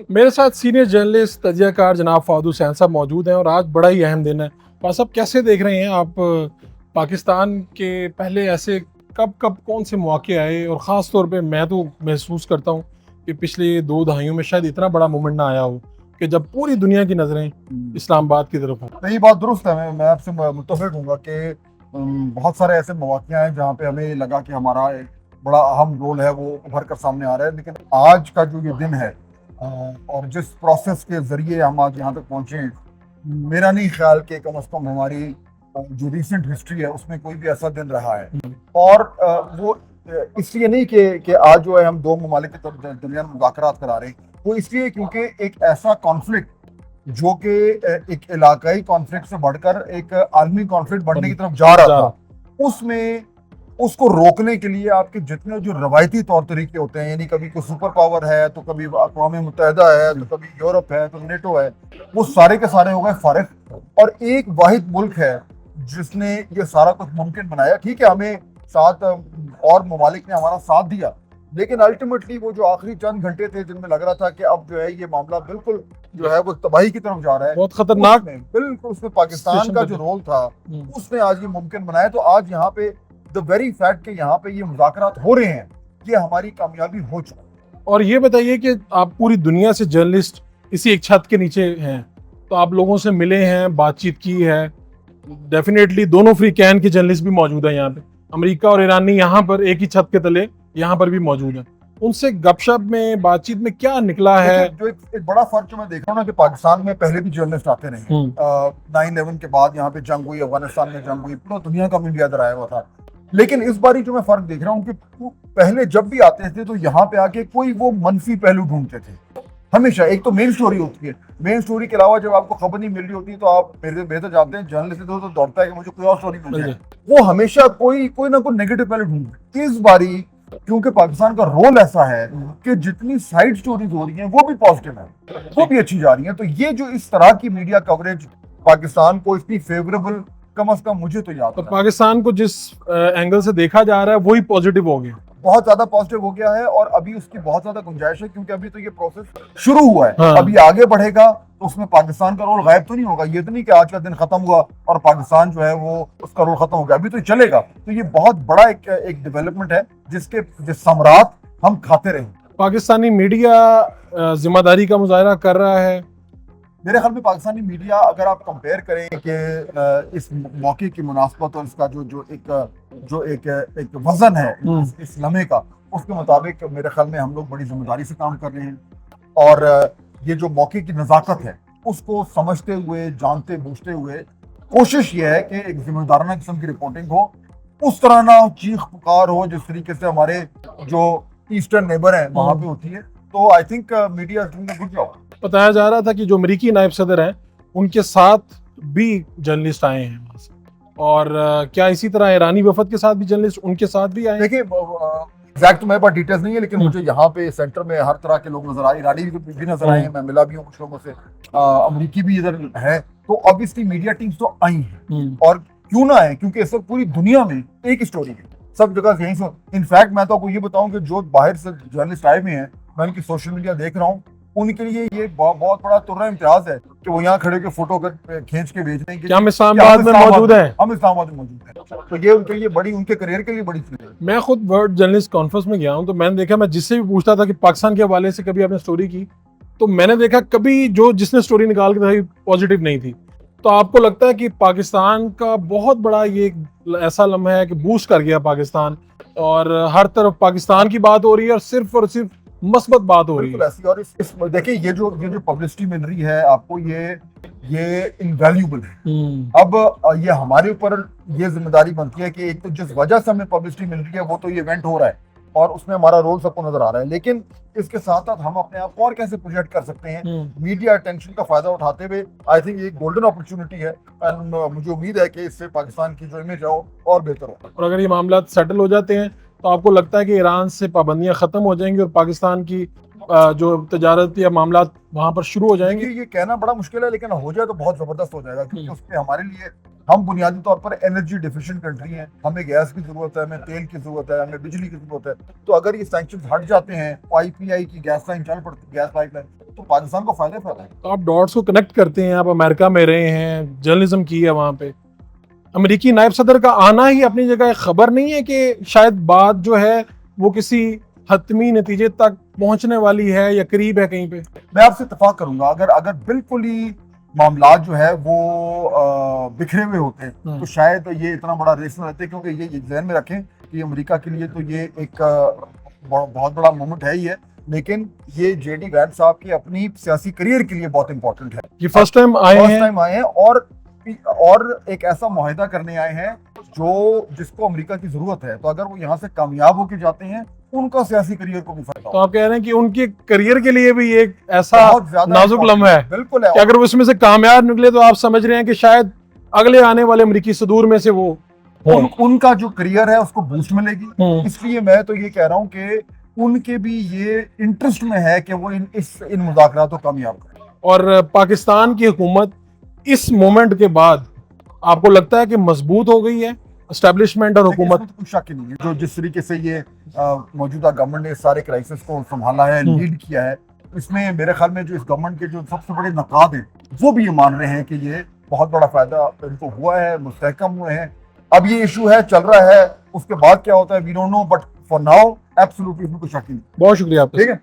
मेरे साथ senior journalist तजज़ियाकार जनाब फ़वाद हुसैन साहब मौजूद हैं और आज बड़ा ही अहम दिन है। फ़वाद साहब, कैसे देख रहे हैं आप पाकिस्तान के पहले ऐसे कब कब कौन से मौके आए, और ख़ास तौर पे मैं तो महसूस करता हूँ कि पिछले 2 दहाइयों में शायद इतना बड़ा मोमेंट ना आया हो कि जब पूरी दुनिया की नज़रें इस्लामाबाद की तरफ हों। तो ये बात दुरुस्त है। मैं आपसे मुत्तफ़िक़ हूँगा कि बहुत सारे ऐसे मौक़े हैं जहाँ पे हमें लगा कि हमारा एक बड़ा अहम रोल है वो उभर कर सामने आ रहा है। लेकिन आज का जो ये दिन है और जिस प्रोसेस के ज़रिए हम आज यहाँ तक पहुँचे हैं, मेरा नहीं ख्याल कि कम अज़ कम हमारी जो रिसेंट हिस्ट्री है उसमें कोई भी ऐसा दिन रहा है। और वो इसलिए नहीं कि आज जो है हम दो ममालिक के दरमियान मुज़ाकरात करा रहे हैं, वो इसलिए क्योंकि एक ऐसा कॉन्फ्लिक्ट जो कि एक इलाकाई कॉन्फ्लिक्ट से बढ़कर एक आलमी कॉन्फ्लिक्ट बढ़ने की तरफ जा रहा था, उसमें उसको रोकने के लिए आपके जितने जो रवायती तौर तरीके होते हैं, यानी कभी कोई सुपर पावर है तो कभी अक़वाम मुत्तहिदा है तो कभी यूरोप है तो नेटो है, वो सारे के सारे हो गए फारिग। और एक वाहिद मुल्क है जिसने ये सारा कुछ मुमकिन बनाया। ठीक है, हमें साथ और ममालिक ने हमारा साथ दिया, लेकिन अल्टीमेटली वो जो आखिरी चंद घंटे थे जिनमें लग रहा था कि अब जो है ये मामला बिल्कुल जो है वो तबाही की तरफ जा रहा है, बहुत खतरनाक बिल्कुल उसमें पाकिस्तान का जो रोल था उसने आज ये मुमकिन बनाया। तो आज यहाँ पे द वेरी फैक्ट कि यहाँ पे ये मुज़ाकरात हो रहे हैं, ये हमारी कामयाबी हो चुकी। और ये बताइए कि आप पूरी दुनिया से जर्नलिस्ट इसी एक छत के नीचे हैं, तो आप लोगों से मिले हैं, बातचीत की है। डेफिनेटली दोनों फ्री कैन के जर्नलिस्ट भी मौजूद हैं यहाँ पे, अमेरिका और ईरानी यहाँ पर एक ही छत के तले यहाँ पर भी मौजूद हैं। उनसे गपशप में, बातचीत में क्या निकला है? जो एक बड़ा फर्क जो मैं देख रहा हूँ ना कि पाकिस्तान में पहले भी जर्नलिस्ट आते रहे। 9/11 के बाद यहाँ पे जंग हुई, अफगानिस्तान में जंग हुई, पूरा दुनिया का मीडिया इधर आया हुआ था। लेकिन इस बारी जो मैं फर्क देख रहा हूँ कि पहले जब भी आते थे तो यहाँ पे आके कोई वो मनफी पहलू ढूंढते थे। हमेशा एक तो मेन स्टोरी होती है, मेन स्टोरी के अलावा जब आपको खबर नहीं मिल रही होती तो आप बेहतर जानते हैं जर्नलिस्ट तो दौड़ता है कि मुझे कोई और स्टोरी मिल जाए। वो हमेशा कोई ना कोई नेगेटिव पहलू ढूंढते। इस बारी क्योंकि पाकिस्तान का रोल ऐसा है कि जितनी साइड स्टोरीज हो रही हैं वो भी पॉजिटिव है, वो भी अच्छी जा रही हैं। तो ये जो इस तरह की मीडिया कवरेज पाकिस्तान को इतनी फेवरेबल, कम अज कम मुझे तो याद तो पाकिस्तान को जिस एंगल से देखा जा रहा है वही पॉजिटिव हो गया, बहुत ज्यादा पॉजिटिव हो गया है। और अभी उसकी बहुत ज्यादा गुंजाइश है क्योंकि अभी तो ये प्रोसेस शुरू हुआ है। हाँ। अभी आगे बढ़ेगा तो उसमें पाकिस्तान का रोल गायब तो नहीं होगा। ये तो नहीं कि आज का दिन खत्म हुआ और पाकिस्तान जो है वो उसका रोल खत्म हो गया, अभी तो चलेगा। तो ये बहुत बड़ा एक डेवलपमेंट है जिसके सम्राट हम खाते रहे। पाकिस्तानी मीडिया जिम्मेदारी का मुजाहरा कर रहा है। मेरे ख्याल में पाकिस्तानी मीडिया, अगर आप कंपेयर करें कि इस मौके की मुनासबत और इसका जो एक वजन है इस लम्हे का, उसके मुताबिक मेरे ख्याल में हम लोग बड़ी जिम्मेदारी से काम कर रहे हैं। और ये जो मौके की नज़ाकत है उसको समझते हुए, जानते बूझते हुए कोशिश ये है कि एक जिम्मेदाराना किस्म की रिपोर्टिंग हो, उस तरह ना चीख पुकार हो जिस तरीके से हमारे जो ईस्टर्न नेबर है वहां पे होती है। तो I think media is doing a good job. बताया जा रहा था कि जो अमेरिकी नायब सदर हैं उनके साथ भी जर्नलिस्ट आए हैं वहां से, और क्या इसी तरह ईरानी वफद के साथ भी जर्नलिस्ट उनके साथ भी आए? देखिए, एग्जैक्ट मेरे पास डिटेल्स नहीं है, लेकिन मुझे यहाँ पे सेंटर में हर तरह के लोग नजर आए, ईरानी भी नजर आए हैं, मैं मिला भी हूँ कुछ लोगों से, अमरीकी भी इधर है। तो ऑब्वियसली मीडिया टीम्स तो आई हैं, और क्यों ना है, क्योंकि इस वक्त पूरी दुनिया में एक स्टोरी है, सब जगह यहीं से। इनफैक्ट मैं तो आपको ये बताऊं कि जो बाहर से जर्नलिस्ट आए हुए हैं, मैं उनकी सोशल मीडिया देख रहा हूँ, उनके लिए ये बहुत बड़ा तुर्रा इम्तियाज है कि वो यहाँ खड़े के फोटो खींच के भेज रहे हैं कि हम इस्लामाबाद में मौजूद हैं, हम इस्लामाबाद में मौजूद हैं। तो ये उनके लिए बड़ी, उनके करियर के लिए बड़ी चीज है। मैं खुद वर्ल्ड जर्नलिस्ट कॉन्फ्रेंस में गया हूँ, तो मैंने देखा, मैं जिससे भी पूछता था कि पाकिस्तान के हवाले से कभी आपने स्टोरी की, तो मैंने देखा कभी जिसने स्टोरी निकाल के था पॉजिटिव नहीं थी। तो आपको लगता है कि पाकिस्तान का बहुत बड़ा ये ऐसा लम्हा है कि बूस्ट कर गया पाकिस्तान, और हर तरफ पाकिस्तान की बात हो रही है और सिर्फ मस्बत बात हो रही है? ऐसी। और इस देखिए, ये जो पब्लिसिटी मिल रही है आपको, ये इनवैल्यूएबल है। अब ये हमारे ऊपर ये जिम्मेदारी बनती है कि एक तो जिस वजह से हमें पब्लिसिटी मिल रही है वो तो ये इवेंट हो रहा है और उसमें हमारा रोल सबको नजर आ रहा है, लेकिन इसके साथ साथ हम अपने आप को और कैसे प्रोजेक्ट कर सकते हैं मीडिया अटेंशन का फायदा उठाते हुए। आई थिंक ये एक गोल्डन अपॉर्चुनिटी है, एंड मुझे उम्मीद है कि इससे पाकिस्तान की जो इमेज है और बेहतर हो। और अगर ये मामला सेटल हो जाते हैं तो आपको लगता है कि ईरान से पाबंदियां खत्म हो जाएंगी और पाकिस्तान की जो तजारत या मामला वहां पर शुरू हो जाएंगे? ये कहना बड़ा मुश्किल है, लेकिन हो जाए तो बहुत जबरदस्त हो जाएगा, क्योंकि उसमें हमारे लिए, हम बुनियादी तौर पर एनर्जी डिफिशिएंट कंट्री हैं, हमें गैस की जरूरत है, हमें तेल की जरूरत है, हमें बिजली की जरूरत है। तो अगर ये सैंक्शन हट जाते हैं, IPI की गैस लाइन चल पड़ती, गैस पाइपलाइन, तो पाकिस्तान को फायदा फायदा है। तो आप डॉट्स को कनेक्ट करते हैं, आप अमेरिका में रहे हैं, जर्नलिज्म की है वहां पे, अमेरिकी नायब सदर का आना ही अपनी जगह एक खबर नहीं है कि शायद बात जो है वो किसी हतमी नतीजे तक पहुंचने वाली है या करीब है कहीं पे? मैं आपसे इत्तेफाक करूंगा, अगर अगर बिल्कुल ही मामला जो है वो बिखरे हुए होते हैं तो शायद ये इतना बड़ा रेस न रहते, क्योंकि ये ध्यान में रखें कि अमेरिका के लिए तो ये एक बहुत बड़ा मोमेंट है ही है, लेकिन ये JD वैंस साहब की अपनी सियासी करियर के लिए बहुत इंपॉर्टेंट है। ये फर्स्ट टाइम आए हैं और एक ऐसा मुआहिदा करने आए हैं जो जिसको अमेरिका की जरूरत है। तो अगर वो यहाँ से कामयाब होके जाते हैं, उनका सियासी करियर को भी फायदा तो आप कह रहे हैं कि उनके करियर के लिए भी एक ऐसा होगा, नाजुक लम्हा है, बिल्कुल है, कि अगर वो इसमें से कामयाब निकले तो आप समझ रहे हैं कि शायद अगले आने वाले अमेरिकी सदूर में से वो उनका जो करियर है उसको बूस्ट मिलेगी। इसलिए मैं तो ये कह रहा हूँ कि उनके भी ये इंटरेस्ट में है कि वो इन मुज़ाकरात को कामयाब करें। और पाकिस्तान की हुकूमत इस मोमेंट के बाद आपको लगता है कि मजबूत हो गई है, एस्टेब्लिशमेंट और हुकूमत? तो कोई शक ही नहीं है, जो जिस तरीके से ये मौजूदा गवर्नमेंट ने सारे क्राइसिस को संभाला है, लीड किया है, इसमें मेरे ख्याल में जो इस गवर्नमेंट के जो सबसे बड़े नकाद हैं वो भी ये मान रहे हैं कि ये बहुत बड़ा फायदा इनको हुआ है, मुस्तहकम हुए हैं। अब ये इशू है, चल रहा है, उसके बाद क्या होता है we don't know, but for now absolutely इसमें कोई शक ही नहीं। बहुत शुक्रिया आपका। ठीक है।